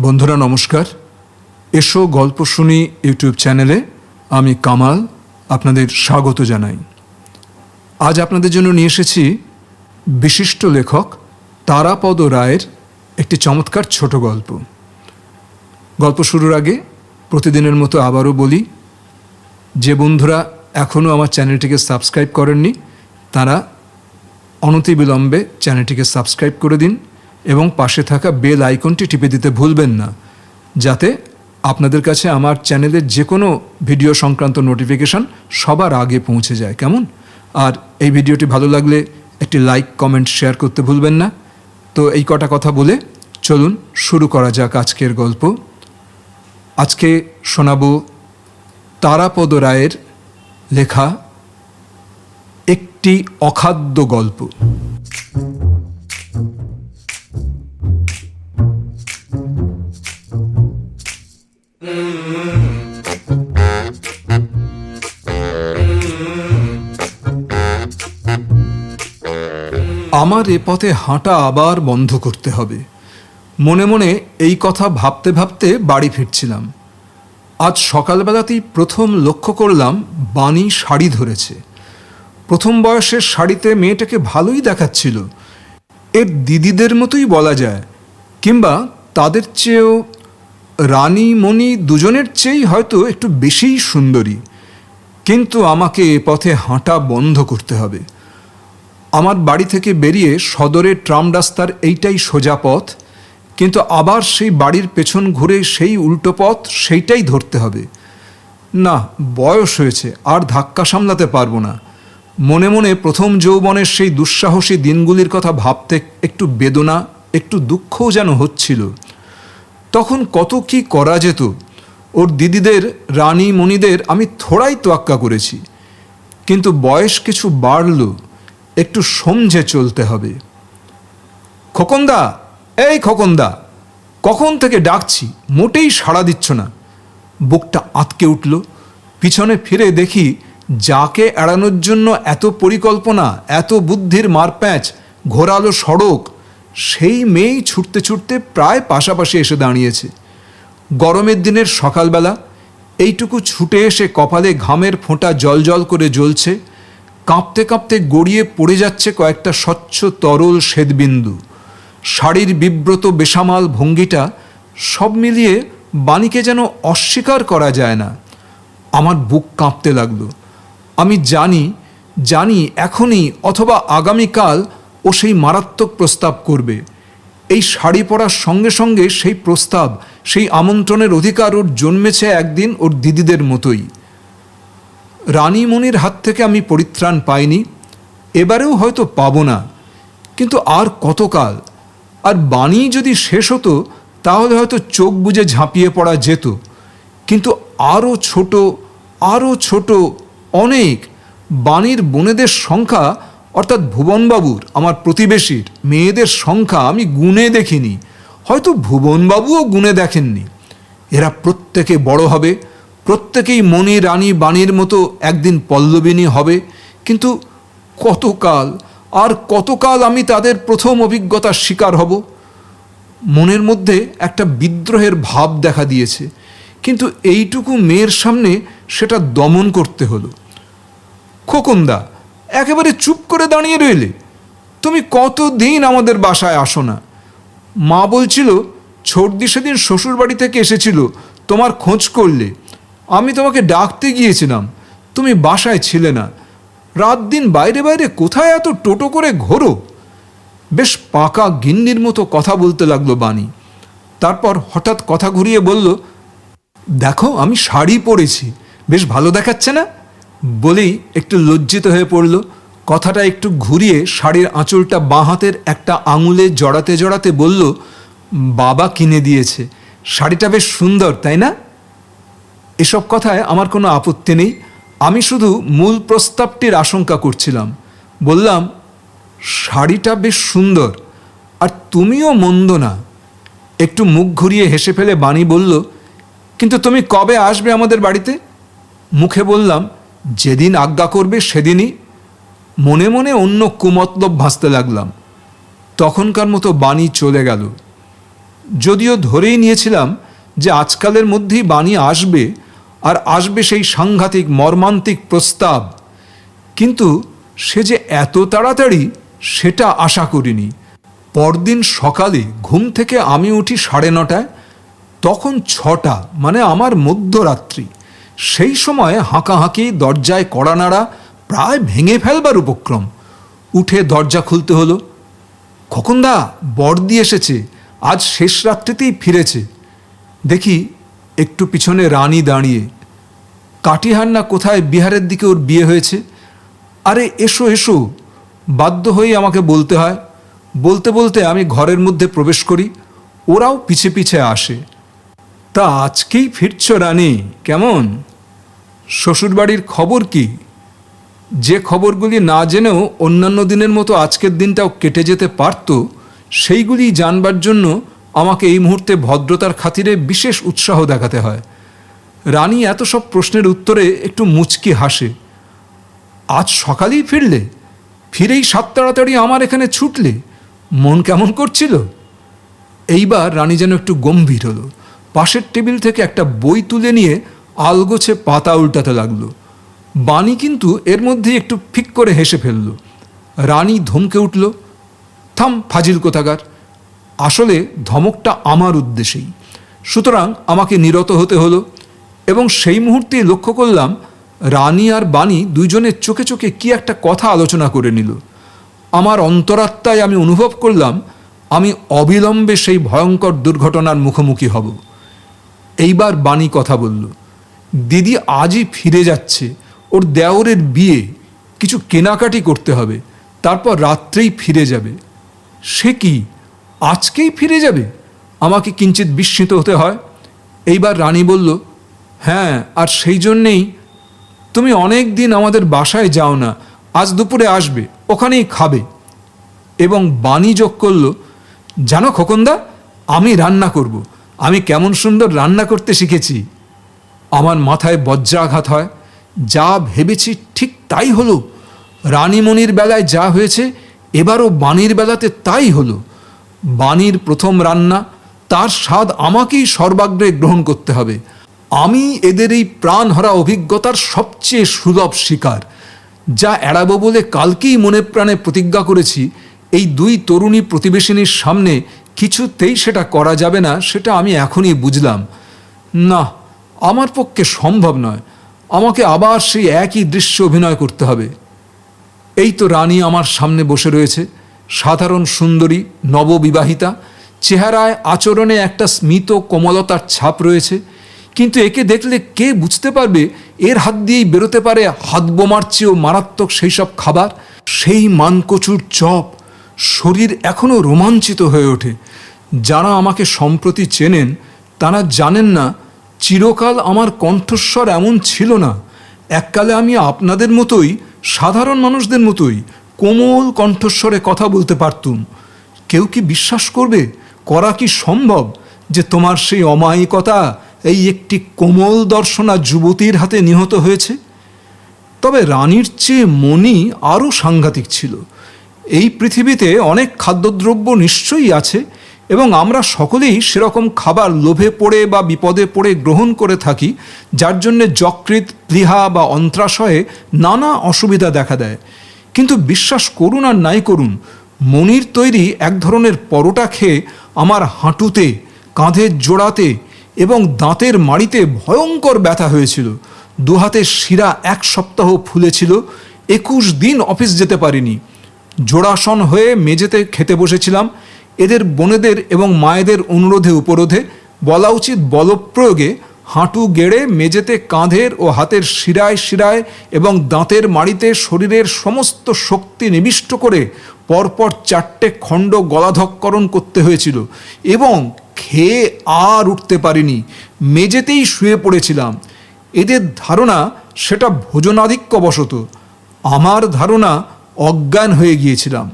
বন্ধুরা নমস্কার। এসো গল্প শুনি ইউটিউব চ্যানেলে আমি কামাল আপনাদের স্বাগত জানাই। আজ আপনাদের জন্য নিয়ে এসেছি বিশিষ্ট লেখক তারাপদ রায়ের একটি চমৎকার ছোট গল্প। গল্প শুরুর আগে প্রতিদিনের মতো আবারও বলি, যে বন্ধুরা এখনও আমার চ্যানেলটিকে সাবস্ক্রাইব করেননি তারা অনতিবিলম্বে চ্যানেলটিকে সাবস্ক্রাইব করে দিন এবং পাশে থাকা বেল আইকনটি টিপে দিতে ভুলবেন না, যাতে আপনাদের কাছে আমার চ্যানেলের যে কোনো ভিডিও সংক্রান্ত নোটিফিকেশান সবার আগে পৌঁছে যায়। কেমন? আর এই ভিডিওটি ভালো লাগলে একটি লাইক, কমেন্ট, শেয়ার করতে ভুলবেন না। তো এই কটা কথা বলে চলুন শুরু করা যাক আজকের গল্প। আজকে শোনাব তারাপদ রায়ের লেখা একটি অখাদ্য গল্প। আমার এ পথে হাঁটা আবার বন্ধ করতে হবে, মনে মনে এই কথা ভাবতে ভাবতে বাড়ি ফিরছিলাম। আজ সকালবেলাতেই প্রথম লক্ষ্য করলাম বাণী শাড়ি ধরেছে। প্রথম বয়সের শাড়িতে মেয়েটাকে ভালোই দেখাচ্ছিল, এর দিদিদের মতোই বলা যায়, কিংবা তাদের চেয়েও রানী মণি দুজনের চেয়েই হয়তো একটু বেশিই সুন্দরী। কিন্তু আমাকে এ পথে হাঁটা বন্ধ করতে হবে। আমার বাড়ি থেকে বেরিয়ে সদরের ট্রাম রাস্তার এইটাই সোজা পথ, কিন্তু আবার সেই বাড়ির পেছন ঘুরে সেই উল্টো পথ, সেইটাই ধরতে হবে। না, বয়স হয়েছে, আর ধাক্কা সামলাতে পারবো না। মনে মনে প্রথম যৌবনের সেই দুঃসাহসী দিনগুলির কথা ভাবতে একটু বেদনা, একটু দুঃখও যেন হচ্ছিল। তখন কত কি করা যেত। ওর দিদিদের, রানী মণিদের আমি থোড়াই তোয়াক্কা করেছি, কিন্তু বয়স কিছু বাড়ল, একটু সমঝে চলতে হবে। খোকনদা, এই খোকনদা, কখন থেকে ডাকছি, মোটেই সাড়া দিচ্ছ না। বুকটা আঁতকে উঠল। পিছনে ফিরে দেখি যাকে এড়ানোর জন্য এত পরিকল্পনা, এত বুদ্ধির মারপ্যাঁচ, ঘোরালো সড়ক, সেই মেয়েই ছুটতে ছুটতে প্রায় পাশাপাশি এসে দাঁড়িয়েছে। গরমের দিনের সকালবেলা এইটুকু ছুটে এসে কপালে ঘামের ফোঁটা জল করে জ্বলছে, কাঁপতে কাঁপতে গড়িয়ে পড়ে যাচ্ছে কয়েকটা স্বচ্ছ তরল শ্বেতবিন্দু। শাড়ির বিব্রত বেসামাল ভঙ্গিটা, সব মিলিয়ে বাণীকে যেন অস্বীকার করা যায় না। আমার বুক কাঁপতে লাগলো। আমি জানি এখনই অথবা আগামীকাল ও সেই মারাত্মক প্রস্তাব করবে। এই শাড়ি পরার সঙ্গে সঙ্গে সেই প্রস্তাব, সেই আমন্ত্রণের অধিকার ওর জন্মেছে একদিন ওর দিদিদের মতোই। রানীমণির হাত থেকে আমি পরিত্রাণ পাইনি, এবারেও হয়তো পাবো না, কিন্তু আর কতকাল। আর বাণী যদি শেষ হতো তাহলে হয়তো চোখ বুজে ঝাঁপিয়ে পড়া যেত, কিন্তু আরও ছোট অনেক বাণীর বোনেদের সংখ্যা, অর্থাৎ ভুবনবাবুর, আমার প্রতিবেশীর মেয়েদের সংখ্যা আমি গুণে দেখিনি, হয়তো ভুবনবাবুও গুণে দেখেননি। এরা প্রত্যেকে বড় হবে, প্রত্যেকেই মণি, রানী, বাণীর মতো একদিন পল্লবিনী হবে, কিন্তু কতকাল আমি তাদের প্রথম অভিজ্ঞতার শিকার হব। মনের মধ্যে একটা বিদ্রোহের ভাব দেখা দিয়েছে, কিন্তু এইটুকু মেয়ের সামনে সেটা দমন করতে হলো। খোকনদা, একেবারে চুপ করে দাঁড়িয়ে রইলে? তুমি কতদিন আমাদের বাসায় আসো না? মা বলছিল ছোটদি সেদিন শ্বশুরবাড়ি থেকে এসেছিল, তোমার খোঁজ করলে। আমি তোমাকে ডাকতে গিয়েছিলাম, তুমি বাসায় ছিলে না। রাত দিন বাইরে বাইরে কোথায় এত টোটো করে ঘোরো? বেশ পাকা গিন্নির মতো কথা বলতে লাগলো বাণী। তারপর হঠাৎ কথা ঘুরিয়ে বলল, দেখো আমি শাড়ি পরেছি, বেশ ভালো দেখাচ্ছে না? বলেই একটু লজ্জিত হয়ে পড়ল। কথাটা একটু ঘুরিয়ে শাড়ির আঁচলটা বাঁ হাতের একটা আঙুলে জড়াতে বলল, বাবা কিনে দিয়েছে, শাড়িটা বেশ সুন্দর, তাই না? এসব কথায় আমার কোনো আপত্তি নেই, আমি শুধু মূল প্রস্তাবটির আশঙ্কা করছিলাম। বললাম, শাড়িটা বেশ সুন্দর, আর তুমিও মন্দ না। একটু মুখ ঘুরিয়ে হেসে ফেলে বাণী বলল, কিন্তু তুমি কবে আসবে আমাদের বাড়িতে? মুখে বললাম, যেদিন আজ্ঞা করবে সেদিনই। মনে মনে অন্য কুমতলব ভাসতে লাগলাম। তখনকার মতো বাণী চলে গেল। যদিও ধরেই নিয়েছিলাম যে আজকালের মধ্যেই বাণী আসবে, আর আসবে সেই সাংঘাতিক মর্মান্তিক প্রস্তাব, কিন্তু সে যে এত তাড়াতাড়ি সেটা আশা করিনি। পরদিন সকালে ঘুম থেকে আমি উঠি 9:30, তখন 6টা, মানে আমার মধ্যরাত্রি। সেই সময় হাঁকাহাঁকি, দরজায় কড়া নাড়া, প্রায় ভেঙে ফেলবার উপক্রম। উঠে দরজা খুলতে হলো। খোকনদা, বড়দি এসেছে, আজ শেষ রাত্রিতেই ফিরেছে। দেখি একটু পিছনে রানী দাঁড়িয়ে। কাটিহার না কোথায় বিহারের দিকে ওর বিয়ে হয়েছে। আরে এসো এসো, বাধ্য হয়ে আমাকে বলতে হয়। বলতে বলতে আমি ঘরের মধ্যে প্রবেশ করি, ওরাও পিছে পিছে আসে। তা আজকেই ফিরছ রানী? কেমন শ্বশুরবাড়ির খবর কি? যে খবরগুলি না জেনেও অন্যান্য দিনের মতো আজকের দিনটাও কেটে যেতে পারত, সেইগুলি জানবার জন্য আমাকে এই মুহূর্তে ভদ্রতার খাতিরে বিশেষ উৎসাহ দেখাতে হয়। রানী এত সব প্রশ্নের উত্তরে একটু মুচকি হাসে। আজ সকালেই ফিরলে? ফিরেই 7 তাড়াতাড়ি আমার এখানে ছুটলে? মন কেমন করছিল? এইবার রানী যেন একটু গম্ভীর হলো। পাশের টেবিল থেকে একটা বই তুলে নিয়ে আলগোছে পাতা উল্টাতে লাগলো। বাণী কিন্তু এর মধ্যে একটু ফিক করে হেসে ফেলল। রানী ধমকে উঠল, থাম ফাজিল কোথাকার। আসলে ধমকটা আমার উদ্দেশ্যেই, সুতরাং আমাকে নিরত হতে হলো। এবং সেই মুহূর্তেই লক্ষ্য করলাম রানী আর বাণী দুইজনের চোখে চোখে কি একটা কথা আলোচনা করে নিল। আমার অন্তরাত্মায় আমি অনুভব করলাম আমি অবিলম্বে সেই ভয়ঙ্কর দুর্ঘটনার মুখোমুখি হব। এইবার বাণী কথা বলল, দিদি আজই ফিরে যাচ্ছে, ওর দেওরের বিয়ে, কিছু কেনাকাটি করতে হবে, তারপর রাত্রেই ফিরে যাবে। সে কি, আজকেই ফিরে যাবে? আমাকে কিঞ্চিত বিস্মিত হতে হয়। এইবার রানী বলল, হ্যাঁ, আর সেই জন্যেই তুমি অনেক দিন আমাদের বাসায় যাও না, আজ দুপুরে আসবে, ওখানেই খাবে। এবং বাণী যোগ করল, জানো খোকনদা, আমি রান্না করব, আমি কেমন সুন্দর রান্না করতে শিখেছি। আমার মাথায় বজ্রাঘাত হয়। যা ভেবেছি ঠিক তাই হলো। রানীমণির বেলায় যা হয়েছে, এবারও বাণীর বেলাতে তাই হলো। বাণীর প্রথম রান্না, তার স্বাদ আমাকেই সর্বাগ্রে গ্রহণ করতে হবে। আমি এদের এই প্রাণহারা অভিজ্ঞতার সবচেয়ে সুলভ শিকার। যা এড়াবো বলে কালকেই মনে প্রাণে প্রতিজ্ঞা করেছি, এই 2 তরুণী প্রতিবেশিনীর সামনে কিছুতেই সেটা করা যাবে না, সেটা আমি এখনই বুঝলাম। না, আমার পক্ষে সম্ভব নয়। আমাকে আবার সেই একই দৃশ্য অভিনয় করতে হবে। এই তো রানী আমার সামনে বসে রয়েছে, সাধারণ সুন্দরী, নববিবাহিতা, চেহারায় আচরণে একটা স্মিত কোমলতার ছাপ রয়েছে। কিন্তু একে দেখলে কে বুঝতে পারবে এর হাত দিয়েই বেরোতে পারে হাত বোমার চেয়েও মারাত্মক সেই সব খাবার, সেই মানকচুর চপ। শরীর এখনও রোমাঞ্চিত হয়ে ওঠে। যারা আমাকে সম্প্রতি চেনেন তারা জানেন না, চিরকাল আমার কণ্ঠস্বর এমন ছিল না। এককালে আমি আপনাদের মতোই, সাধারণ মানুষদের মতোই কোমল কণ্ঠস্বরে কথা বলতে পারতুম। কেউ কি বিশ্বাস করবে, করা কি সম্ভব যে তোমার সেই অমায়িকতা এই একটি কোমল দর্শনা যুবতীর হাতে নিহত হয়েছে? তবে রানীর চেয়ে মণি আরও সাংঘাতিক ছিল। এই পৃথিবীতে অনেক খাদ্যদ্রব্য নিশ্চয়ই আছে, এবং আমরা সকলেই সেরকম খাবার লোভে পড়ে বা বিপদে পড়ে গ্রহণ করে থাকি, যার জন্যে যকৃৎ, প্লীহা বা অন্ত্রাশয়ে নানা অসুবিধা দেখা দেয়। কিন্তু বিশ্বাস করুন আর নাই করুন, মণির তৈরি এক ধরনের পরোটা খেয়ে আমার হাঁটুতে, কাঁধের জোড়াতে এবং দাঁতের মাড়িতে ভয়ঙ্কর ব্যথা হয়েছিল। 2 হাতের শিরা 1 সপ্তাহ ফুলেছিল। 21 দিন অফিস যেতে পারিনি। জোড়াসন হয়ে মেঝেতে খেতে বসেছিলাম। এদের বোনেদের এবং মায়েদের অনুরোধে উপরোধে, বলা উচিত বলপ্রয়োগে, হাঁটু গেড়ে মেঝেতে কাঁধের ও হাতের শিরায় শিরায় এবং দাঁতের মাড়িতে শরীরের সমস্ত শক্তি নিবিষ্ট করে পরপর 4টে খণ্ড গলাধঃকরণ করতে হয়েছিল। এবং খেয়ে আর উঠতে পারিনি, মেঝেতেই শুয়ে পড়েছিলাম। এদের ধারণা সেটা ভোজনাধিক্যবশত, আমার ধারণা অজ্ঞান হয়ে গিয়েছিলাম।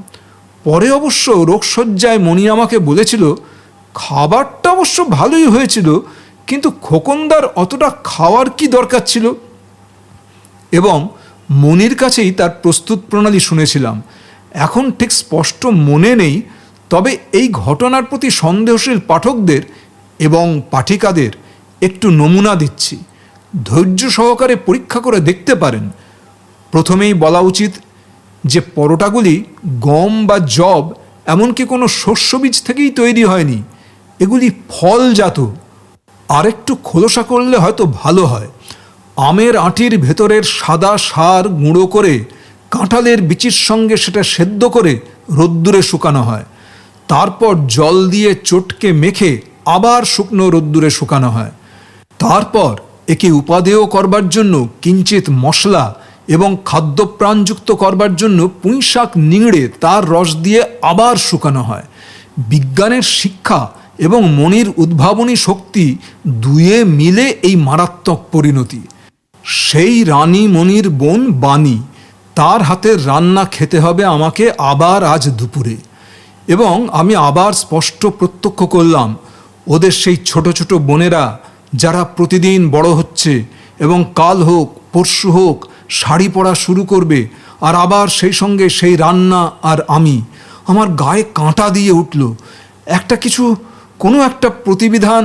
পরে অবশ্য রোগশয্যায় মণি আমাকে বলেছিল, খাবারটা অবশ্য ভালোই হয়েছিল, কিন্তু খোকনদার অতটা খাওয়ার কি দরকার ছিল। এবং মণির কাছেই তার প্রস্তুত প্রণালী শুনেছিলাম। এখন ঠিক স্পষ্ট মনে নেই, তবে এই ঘটনার প্রতি সন্দেহশীল পাঠকদের এবং পাঠিকাদের একটু নমুনা দিচ্ছি, ধৈর্য সহকারে পরীক্ষা করে দেখতে পারেন। প্রথমেই বলা উচিত যে পরোটাগুলি গম বা যব এমনকি কোনো শস্যবীজ থেকেই তৈরি হয়নি, এগুলি ফলজাত। আরেকটু খোলসা করলে হয়তো ভালো হয়। আমের আঁটির ভেতরের সাদা সার গুঁড়ো করে কাঁঠালের বিচির সঙ্গে সেটা সেদ্ধ করে রোদ্দুরে শুকানো হয়, তারপর জল দিয়ে চটকে মেখে আবার শুকনো রোদ্দুরে শুকানো হয়। তারপর একে উপাদেয় করবার জন্য কিঞ্চিত মশলা এবং খাদ্যপ্রাণযুক্ত করবার জন্য পুঁইশাক নিংড়ে তার রস দিয়ে আবার শুকানো হয়। বিজ্ঞানের শিক্ষা এবং মনির উদ্ভাবনী শক্তি দুয়ে মিলে এই মারাত্মক পরিণতি। সেই রানী মনির বোন বাণী, তার হাতের রান্না খেতে হবে আমাকে আবার আজ দুপুরে। এবং আমি আবার স্পষ্ট প্রত্যক্ষ করলাম ওদের সেই ছোট ছোট বোনেরা যারা প্রতিদিন বড় হচ্ছে এবং কাল হোক পরশু হোক শাড়ি পরা শুরু করবে, আর আবার সেই সঙ্গে সেই রান্না আর আমি। আমার গায়ে কাঁটা দিয়ে উঠল। একটা কিছু, কোনো একটা প্রতিবিধান,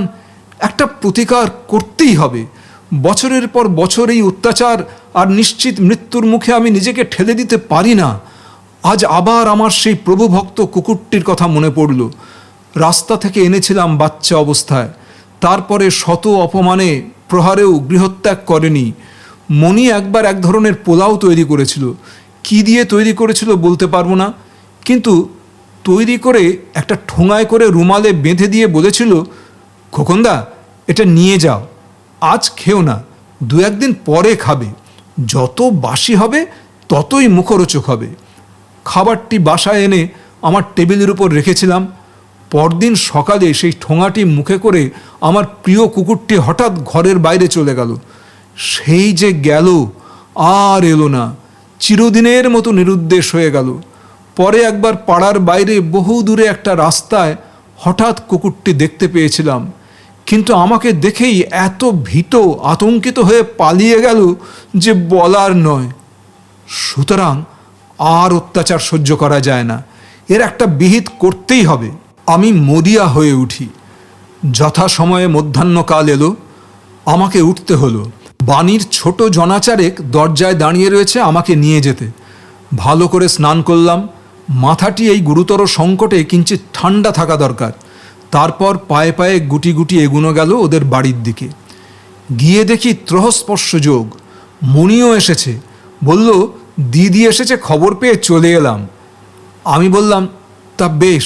একটা প্রতিকার করতেই হবে। বছরের পর বছর এই অত্যাচার আর নিশ্চিত মৃত্যুর মুখে আমি নিজেকে ঠেলে দিতে পারি না। আজ আবার আমার সেই প্রভুভক্ত কুকুরটির কথা মনে পড়ল। রাস্তা থেকে এনেছিলাম বাচ্চা অবস্থায়, তারপরে শত অপমানে প্রহারেও গৃহত্যাগ করেনি। মণি একবার এক ধরনের পোলাও তৈরি করেছিল, কি দিয়ে তৈরি করেছিল বলতে পারবো না, কিন্তু তৈরি করে একটা ঠোঙায় করে রুমালে বেঁধে দিয়ে বলেছিল, খোকনদা এটা নিয়ে যাও, আজ খেও না, দু একদিন পরে খাবে, যত বাসি হবে ততই মুখরোচক হবে। খাবারটি বাসায় এনে আমার টেবিলের উপর রেখেছিলাম। পরদিন সকালে সেই ঠোঙাটি মুখে করে আমার প্রিয় কুকুরটি হঠাৎ ঘরের বাইরে চলে গেল। সেই যে গেল, আর এলো না, চিরদিনের মতো নিরুদ্দেশ হয়ে গেল। পরে একবার পাড়ার বাইরে বহু দূরে একটা রাস্তায় হঠাৎ কুকুরটি দেখতে পেয়েছিলাম, কিন্তু আমাকে দেখেই এত ভীত আতঙ্কিত হয়ে পালিয়ে গেল যে বলার নয়। সুতরাং আর অত্যাচার সহ্য করা যায় না, এর একটা বিহিত করতেই হবে। আমি মরিয়া হয়ে উঠি। যথাসময়ে মধ্যাহ্নকাল এলো, আমাকে উঠতে হলো। বাণীর ছোট জনাচারেক দরজায় দাঁড়িয়ে রয়েছে আমাকে নিয়ে যেতে। ভালো করে স্নান করলাম। মাথাটি এই গুরুতর সংকটে কিঞ্চিত ঠান্ডা থাকা দরকার। তারপর পায়ে পায়ে গুটি গুটি এগুনো গেল ওদের বাড়ির দিকে। গিয়ে দেখি ত্রহস্পর্শ যোগ, মণিও এসেছে। বলল, দিদি এসেছে, খবর পেয়ে চলে এলাম। আমি বললাম, তা বেশ,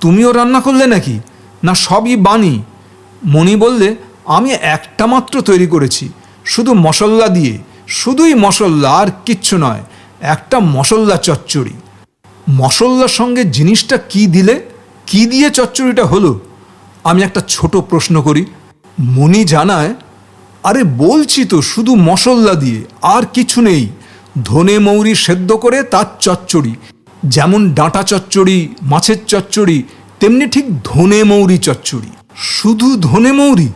তুমিও রান্না করলে নাকি? না সবই বাণী? মণি বললে, আমি একটা মাত্র তৈরি করেছি, শুধু মশলা দিয়ে, শুধুই মশলা, আর কিচ্ছু নয়, একটা মশলা চচ্চড়ি। মশলার সঙ্গে জিনিসটা কি দিলে? কি দিয়ে চচ্চড়িটা হলো? আমি একটা ছোট প্রশ্ন করি। মণি জানায়, আরে বলছি তো, শুধু মশলা দিয়ে, আর কিছু নেই। ধনে মৌরি সেদ্ধ করে তার চচ্চড়ি। যেমন ডাঁটা চচ্চড়ি, মাছের চচ্চড়ি, তেমনি ঠিক ধনে মৌরি চচ্চড়ি। শুধু ধনে মৌরি?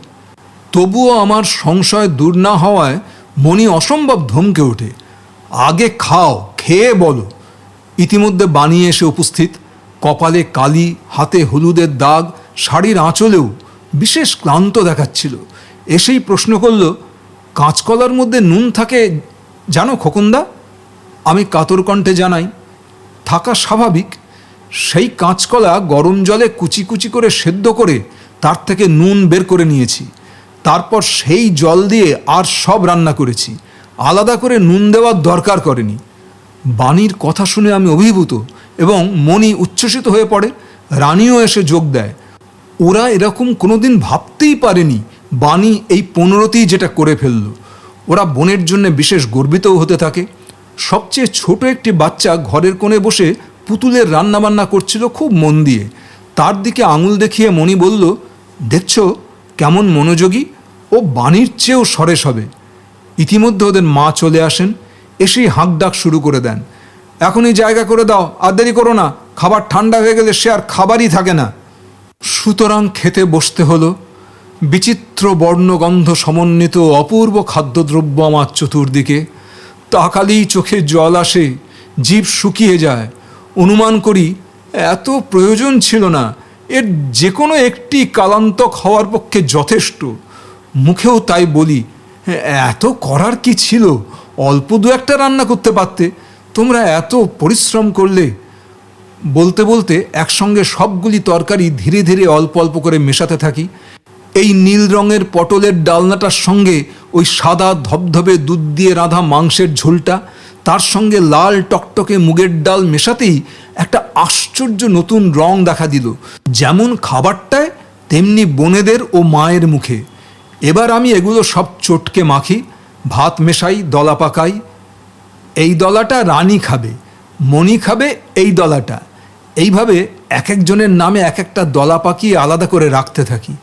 তবুও আমার সংশয় দূর না হওয়ায় মণি অসম্ভব ধমকে ওঠে, আগে খাও, খেয়ে বলো। ইতিমধ্যে বানিয়ে এসে উপস্থিত, কপালে কালি, হাতে হলুদের দাগ, শাড়ির আঁচলেও বিশেষ ক্লান্ত দেখাচ্ছিল। এসেই প্রশ্ন করল, কাঁচকলার মধ্যে নুন থাকে জানো খোকনদা? আমি কাতর কণ্ঠে জানাই, থাকা স্বাভাবিক। সেই কাঁচকলা গরম জলে কুচি কুচি করে সেদ্ধ করে তার থেকে নুন বের করে নিয়েছি। তারপর সেই জল দিয়ে আর সব রান্না করেছি, আলাদা করে নুন দেওয়ার দরকার করেনি। বাণীর কথা শুনে আমি অভিভূত এবং মণি উচ্ছ্বসিত হয়ে পড়ে। রানীও এসে যোগ দেয়। ওরা এরকম কোনোদিন ভাবতেই পারেনি বাণী এই 15তেই যেটা করে ফেলল। ওরা বোনের জন্য বিশেষ গর্বিতও হতে থাকে। সবচেয়ে ছোট একটি বাচ্চা ঘরের কোণে বসে পুতুলের রান্নাবান্না করছিল খুব মন দিয়ে। তার দিকে আঙুল দেখিয়ে মণি বলল, দেখছো কেমন মনোযোগী, ও বাণীর চেয়েও সরেস হবে। ইতিমধ্যে ওদের মা চলে আসেন, এসেই হাঁক ডাক শুরু করে দেন, এখনই জায়গা করে দাও, আর দেরি করো না, খাবার ঠান্ডা হয়ে গেলে সে আর খাবারই থাকে না। সুতরাং খেতে বসতে হলো। বিচিত্র বর্ণগন্ধ সমন্বিত অপূর্ব খাদ্যদ্রব্য আমার চতুর্দিকে। তাকালেই চোখে জল আসে, জিভ শুকিয়ে যায়। অনুমান করি এত প্রয়োজন ছিল না, এর যে কোনো একটি কালান্তক হওয়ার পক্ষে যথেষ্ট। মুখেও তাই বলি, এত করার কি ছিল, অল্প দু একটা রান্না করতে পারতে, তোমরা এত পরিশ্রম করলে। বলতে বলতে একসঙ্গে সবগুলি তরকারি ধীরে ধীরে অল্প অল্প করে মেশাতে থাকি। এই নীল রঙের পটলের ডালনাটার সঙ্গে ওই সাদা ধবধবে দুধ দিয়ে রাঁধা মাংসের ঝোলটা, তার সঙ্গে লাল টকটকে মুগের ডাল মেশাতেই একটা আশ্চর্য নতুন রং দেখা দিল, যেমন খাবারটায় তেমনি বোনেদের ও মায়ের মুখে। এবার আমি এগুলো সব চটকে মাখি, ভাত মেশাই, দলা পাকাই। এই দলাটা রানী খাবে, মণি খাবে এই দলাটা। এইভাবে এক একজনের নামে এক একটা দলা পাকিয়ে আলাদা করে রাখতে থাকি।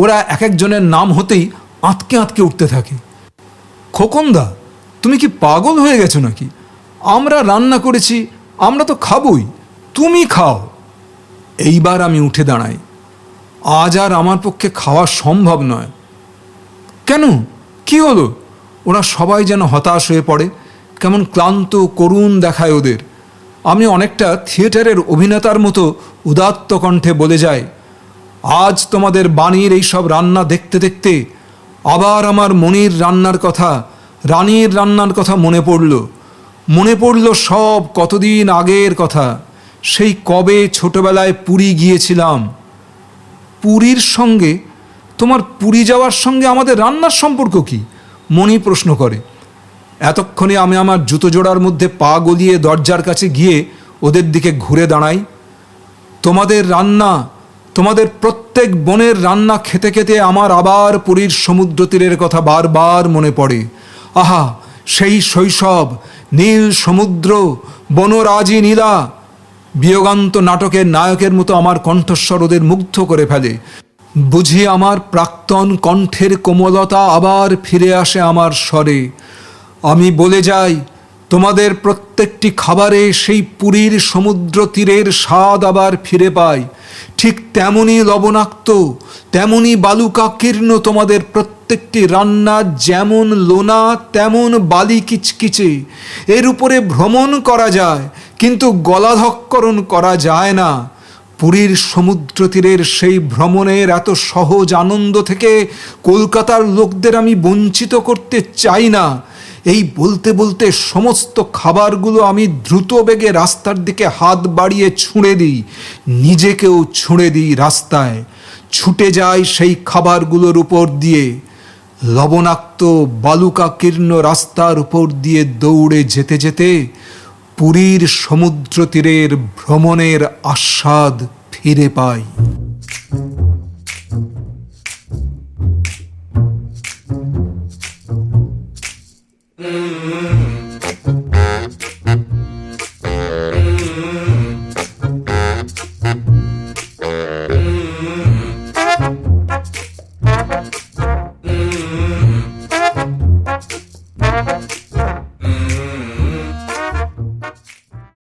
ওরা এক একজনের নাম হতেই আঁতকে আঁতকে উঠতে থাকে। খোকনদা, তুমি কি পাগল হয়ে গেছো নাকি? আমরা রান্না করেছি, আমরা তো খাবই, তুমি খাও। এইবার আমি উঠে দাঁড়াই। আজ আর আমার পক্ষে খাওয়া সম্ভব নয়। কেন, কি হলো? ওরা সবাই যেন হতাশ হয়ে পড়ে, কেমন ক্লান্ত করুণ দেখায় ওদের। আমি অনেকটা থিয়েটারের অভিনেতার মতো উদাত্ত কণ্ঠে বলে যাই, আজ তোমাদের বাণীর এইসব রান্না দেখতে দেখতে আবার আমার মনির রান্নার কথা, রানীর রান্নার কথা মনে পড়ল সব কতদিন আগের কথা। সেই কবে ছোটবেলায় পুরী গিয়েছিলাম। পুরীর সঙ্গে, তোমার পুরী যাওয়ার সঙ্গে আমাদের রান্নার সম্পর্ক কি? মণি প্রশ্ন করে। এতক্ষণে আমি আমার জুতো জোড়ার মধ্যে পা গলিয়ে দরজার কাছে গিয়ে ওদের দিকে ঘুরে দাঁড়াই। তোমাদের রান্না, তোমাদের প্রত্যেক বোনের রান্না খেতে খেতে আমার আবার পুরীর সমুদ্র তীরের কথা বারবার মনে পড়ে। আহা, সেই শৈশব, নীল সমুদ্র, বনরাজি নীলা। বিয়োগান্ত নাটকের নায়কের মতো আমার কণ্ঠস্বর ওদের মুগ্ধ করে ফেলে। বুঝি আমার প্রাক্তন কণ্ঠের কোমলতা আবার ফিরে আসে আমার স্বরে। আমি বলে যাই, তোমাদের প্রত্যেকটি খাবারে সেই পুরীর সমুদ্র তীরের স্বাদ আবার ফিরে পাই। ঠিক তেমনই লবণাক্ত, তেমনই বালুকাকীর্ণ তোমাদের প্রত্যেকটি রান্না, যেমন লোনা তেমন বালি কিচকিচে। এর উপরে ভ্রমণ করা যায়, কিন্তু গলাধঃকরণ করা যায় না। পুরীর সমুদ্র তীরের সেই ভ্রমণের এত সহজ আনন্দ থেকে কলকাতার লোকদের আমি বঞ্চিত করতে চাই না। এই বলতে বলতে সমস্ত খাবারগুলো আমি দ্রুত বেগে রাস্তার দিকে হাত বাড়িয়ে ছুঁড়ে দিই, নিজেকেও ছুঁড়ে দিই রাস্তায়। ছুটে যায় সেই খাবারগুলোর উপর দিয়ে। লবণাক্ত বালুকাকীর্ণ রাস্তার উপর দিয়ে দৌড়ে যেতে যেতে পুরীর সমুদ্র তীরের ভ্রমণের আস্বাদ ফিরে পাই।